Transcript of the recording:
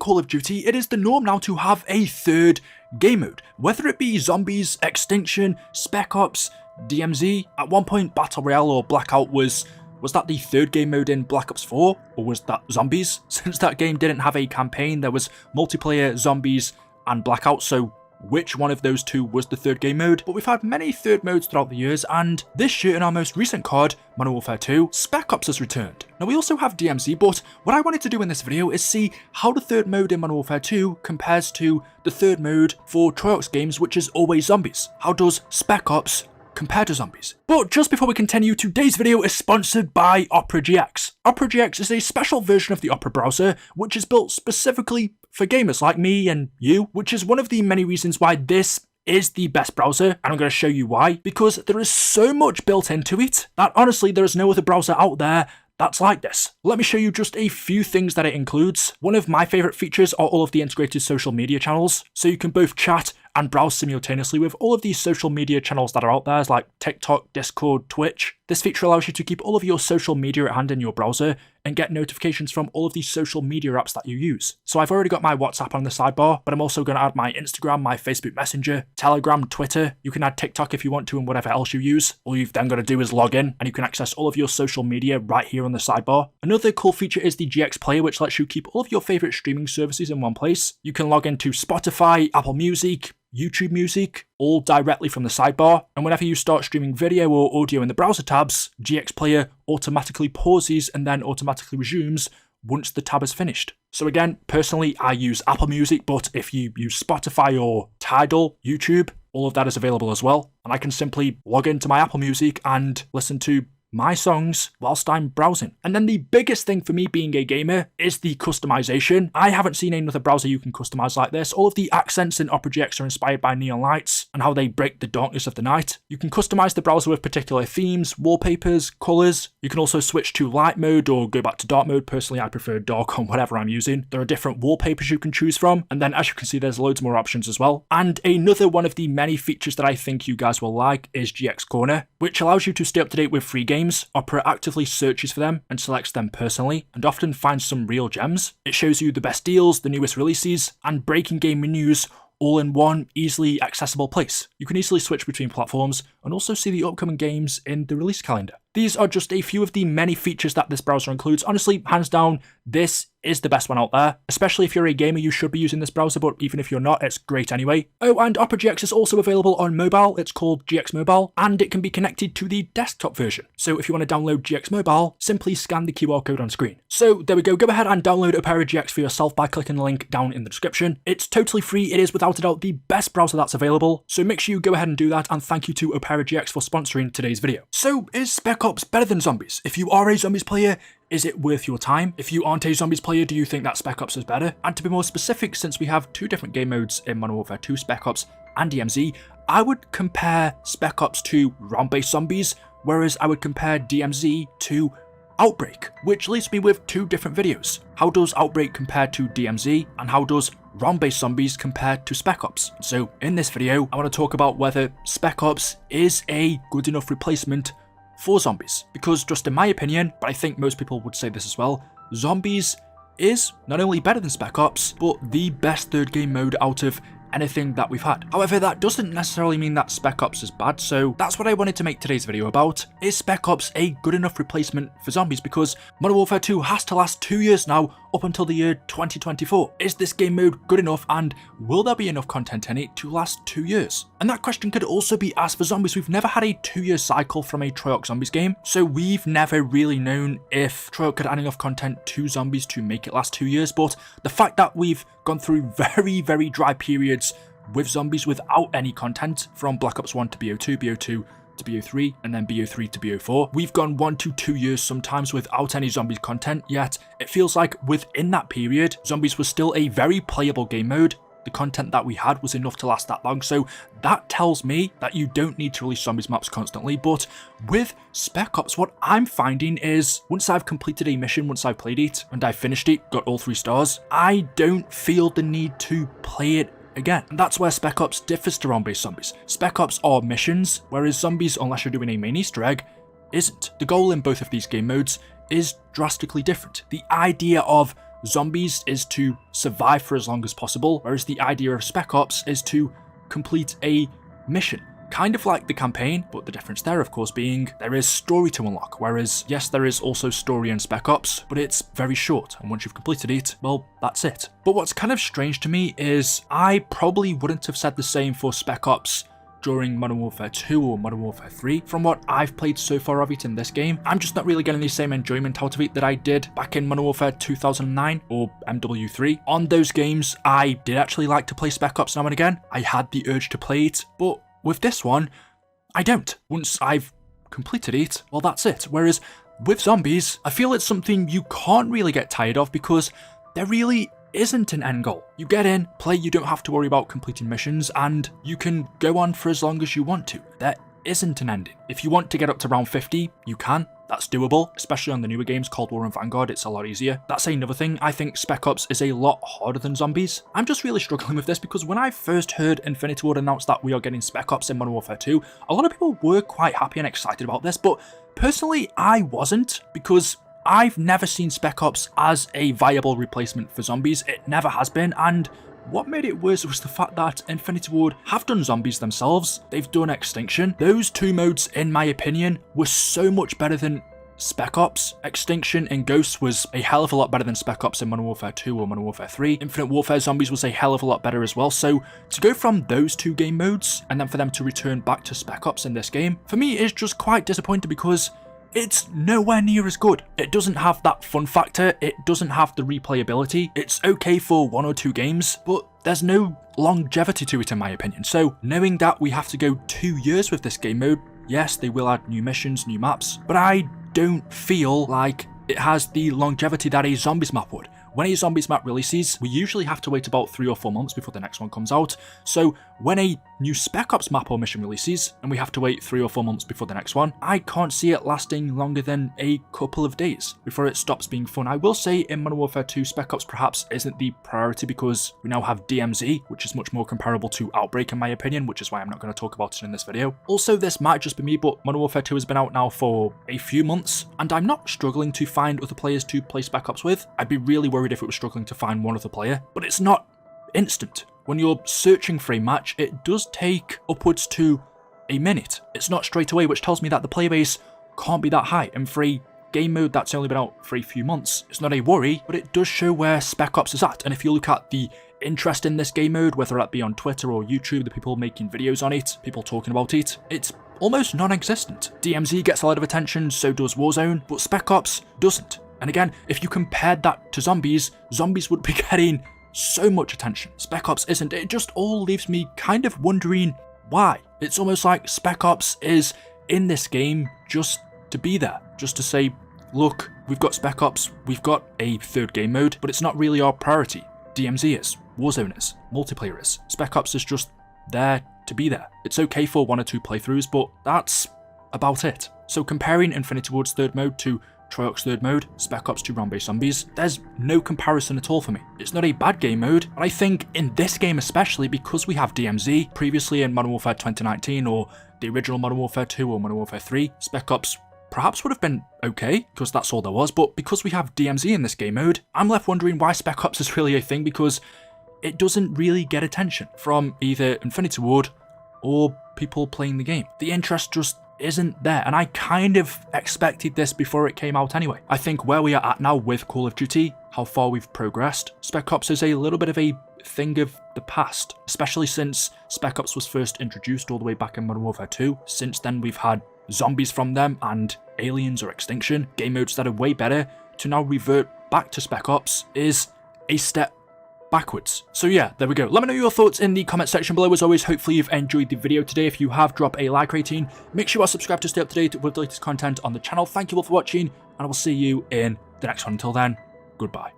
Call of Duty, it is the norm now to have a third game mode, whether it be Zombies, Extinction, Spec Ops, DMZ. At one point, Battle Royale or Blackout was that the third game mode in Black Ops 4, or was that Zombies? Since that game didn't have a campaign, there was multiplayer, Zombies, and Blackout, so which one of those two was the third game mode? But we've had many third modes throughout the years, and this year in our most recent COD, Modern Warfare 2, Spec Ops has returned. Now we also have DMZ, but what I wanted to do in this video is see how the third mode in Modern Warfare 2 compares to the third mode for Treyarch games, which is always Zombies. How does Spec Ops compared to Zombies? But just before we continue, today's video is sponsored by Opera GX. Opera GX is a special version of the Opera browser, which is built specifically for gamers like me and you, which is one of the many reasons why this is the best browser, and I'm going to show you why. Because there is so much built into it that honestly there is no other browser out there that's like this. Let me show you just a few things that it includes. One of my favourite features are all of the integrated social media channels, so you can both chat and browse simultaneously with all of these social media channels that are out there, like TikTok, Discord, Twitch. This feature allows you to keep all of your social media at hand in your browser and get notifications from all of these social media apps that you use. So I've already got my WhatsApp on the sidebar, but I'm also going to add my Instagram, my Facebook Messenger, Telegram, Twitter. You can add TikTok if you want to and whatever else you use. All you've then got to do is log in and you can access all of your social media right here on the sidebar. Another cool feature is the GX Player, which lets you keep all of your favourite streaming services in one place. You can log into Spotify, Apple Music, YouTube Music, all directly from the sidebar, and whenever you start streaming video or audio in the browser tabs, GX Player automatically pauses and then automatically resumes once the tab is finished. So again, personally, I use Apple Music, but if you use Spotify or Tidal, YouTube, all of that is available as well, and I can simply log into my Apple Music and listen to my songs whilst I'm browsing. And then the biggest thing for me being a gamer is the customization. I haven't seen another browser you can customize like this. All of the accents in Opera GX are inspired by neon lights and how they break the darkness of the night. You can customize the browser with particular themes, wallpapers, colors. You can also switch to light mode or go back to dark mode. Personally, I prefer dark on whatever I'm using. There are different wallpapers you can choose from. And then as you can see, there's loads more options as well. And another one of the many features that I think you guys will like is GX Corner, which allows you to stay up to date with free games. Opera actively searches for them and selects them personally, and often finds some real gems. It shows you the best deals, the newest releases, and breaking game news all in one easily accessible place. You can easily switch between platforms and also see the upcoming games in the release calendar. These are just a few of the many features that this browser includes. Honestly, hands down, this is the best one out there. Especially if you're a gamer, you should be using this browser, but even if you're not, it's great anyway. Oh, and Opera GX is also available on mobile. It's called GX Mobile, and it can be connected to the desktop version. So if you want to download GX Mobile, simply scan the QR code on screen. So there we go. Go ahead and download Opera GX for yourself by clicking the link down in the description. It's totally free. It is without a doubt the best browser that's available. So make sure you go ahead and do that, and thank you to Opera GX for sponsoring today's video. So is Spec Ops better than Zombies? If you are a Zombies player, is it worth your time? If you aren't a Zombies player, do you think that Spec Ops is better? And to be more specific, since we have two different game modes in Modern Warfare 2, Spec Ops and DMZ, I would compare Spec Ops to round-based Zombies, whereas I would compare DMZ to Outbreak, which leaves me with two different videos. How does Outbreak compare to DMZ, and how does round-based Zombies compare to Spec Ops? So in this video, I want to talk about whether Spec Ops is a good enough replacement for Zombies, because just in my opinion, but I think most people would say this as well, Zombies is not only better than Spec Ops, but the best third game mode out of anything that we've had. However, that doesn't necessarily mean that Spec Ops is bad, so that's what I wanted to make today's video about. Is Spec Ops a good enough replacement for Zombies? Because Modern Warfare 2 has to last 2 years now, up until the year 2024. Is this game mode good enough, and will there be enough content in it to last 2 years? And that question could also be asked for Zombies. We've never had a 2-year cycle from a Treyarch Zombies game, so we've never really known if Treyarch could add enough content to Zombies to make it last 2 years, but the fact that we've gone through very dry periods with Zombies without any content, from Black Ops 1 to BO2, BO2 to BO3, and then BO3 to BO4. We've gone 1 to 2 years sometimes without any Zombies content, yet it feels like within that period, Zombies was still a very playable game mode. The content that we had was enough to last that long, so that tells me that you don't need to release Zombies maps constantly. But with Spec Ops, what I'm finding is once I've completed a mission, once I've played it, and I've finished it, got all 3 stars, I don't feel the need to play it again. And that's where Spec Ops differs to round-based Zombies. Spec Ops are missions, whereas Zombies, unless you're doing a main Easter egg, isn't. The goal in both of these game modes is drastically different. The idea of Zombies is to survive for as long as possible, whereas the idea of Spec Ops is to complete a mission. Kind of like the campaign, but the difference there, of course, being there is story to unlock, whereas, yes, there is also story in Spec Ops, but it's very short, and once you've completed it, well, that's it. But what's kind of strange to me is I probably wouldn't have said the same for Spec Ops during Modern Warfare 2 or Modern Warfare 3. From what I've played so far of it in this game, I'm just not really getting the same enjoyment out of it that I did back in Modern Warfare 2009 or MW3. On those games, I did actually like to play Spec Ops now and again. I had the urge to play it, but with this one, I don't. Once I've completed it, well, that's it. Whereas with Zombies, I feel it's something you can't really get tired of because there really isn't an end goal. You get in, play, you don't have to worry about completing missions, and you can go on for as long as you want to. There isn't an ending. If you want to get up to round 50, you can. That's doable, especially on the newer games, Cold War and Vanguard, it's a lot easier. That's another thing, I think Spec Ops is a lot harder than Zombies. I'm just really struggling with this because when I first heard Infinity Ward announce that we are getting Spec Ops in Modern Warfare 2, a lot of people were quite happy and excited about this, but personally, I wasn't, because I've never seen Spec Ops as a viable replacement for Zombies. It never has been, and what made it worse was the fact that Infinity Ward have done Zombies themselves. They've done Extinction. Those two modes, in my opinion, were so much better than Spec Ops. Extinction in Ghosts was a hell of a lot better than Spec Ops in Modern Warfare 2 or Modern Warfare 3. Infinite Warfare Zombies was a hell of a lot better as well, so to go from those two game modes and then for them to return back to Spec Ops in this game, for me is just quite disappointing because it's nowhere near as good. It doesn't have that fun factor, it doesn't have the replayability. It's okay for 1 or 2 games, but there's no longevity to it in my opinion. So knowing that we have to go 2 years with this game mode, yes, they will add new missions, new maps, but I don't feel like it has the longevity that a Zombies map would. When a Zombies map releases, we usually have to wait about 3 or 4 months before the next one comes out. So when a new Spec Ops map or mission releases, and we have to wait 3 or 4 months before the next one, I can't see it lasting longer than a couple of days before it stops being fun. I will say in Modern Warfare 2, Spec Ops perhaps isn't the priority because we now have DMZ, which is much more comparable to Outbreak in my opinion, which is why I'm not going to talk about it in this video. Also, this might just be me, but Modern Warfare 2 has been out now for a few months, and I'm not struggling to find other players to play Spec Ops with. I'd be really worried if it was struggling to find one other player, but it's not instant. When you're searching for a match, it does take upwards to a minute. It's not straight away, which tells me that the player base can't be that high, and for a game mode that's only been out for a few months, it's not a worry, but it does show where Spec Ops is at. And if you look at the interest in this game mode, whether that be on Twitter or YouTube, the people making videos on it, people talking about it, it's almost non-existent. DMZ gets a lot of attention, so does Warzone, but Spec Ops doesn't. And again, if you compared that to Zombies, Zombies would be getting so much attention. Spec Ops isn't. It just all leaves me kind of wondering why. It's almost like Spec Ops is in this game just to be there, just to say, look, we've got Spec Ops, we've got a third game mode, but it's not really our priority. DMZ is, Warzone is, multiplayer is. Spec Ops is just there to be there. It's okay for 1 or 2 playthroughs, but that's about it. So comparing Infinity Ward's third mode to Treyarch's third mode, Spec Ops 2 round-based Zombies, there's no comparison at all for me. It's not a bad game mode, and I think in this game especially, because we have DMZ, previously in Modern Warfare 2019 or the original Modern Warfare 2 or Modern Warfare 3, Spec Ops perhaps would have been okay, because that's all there was, but because we have DMZ in this game mode, I'm left wondering why Spec Ops is really a thing, because it doesn't really get attention from either Infinity Ward or people playing the game. The interest just isn't there, and I kind of expected this before it came out anyway. I think where we are at now with Call of Duty, how far we've progressed, Spec Ops is a little bit of a thing of the past, especially since Spec Ops was first introduced all the way back in Modern Warfare 2. Since then we've had Zombies from them and Aliens or Extinction, game modes that are way better. To now revert back to Spec Ops is a step backwards. So yeah, there we go. Let me know your thoughts in the comment section below. As always, hopefully you've enjoyed the video today. If you have, drop a like rating. Make sure you are subscribed to stay up to date with the latest content on the channel. Thank you all for watching, and I will see you in the next one. Until then, goodbye.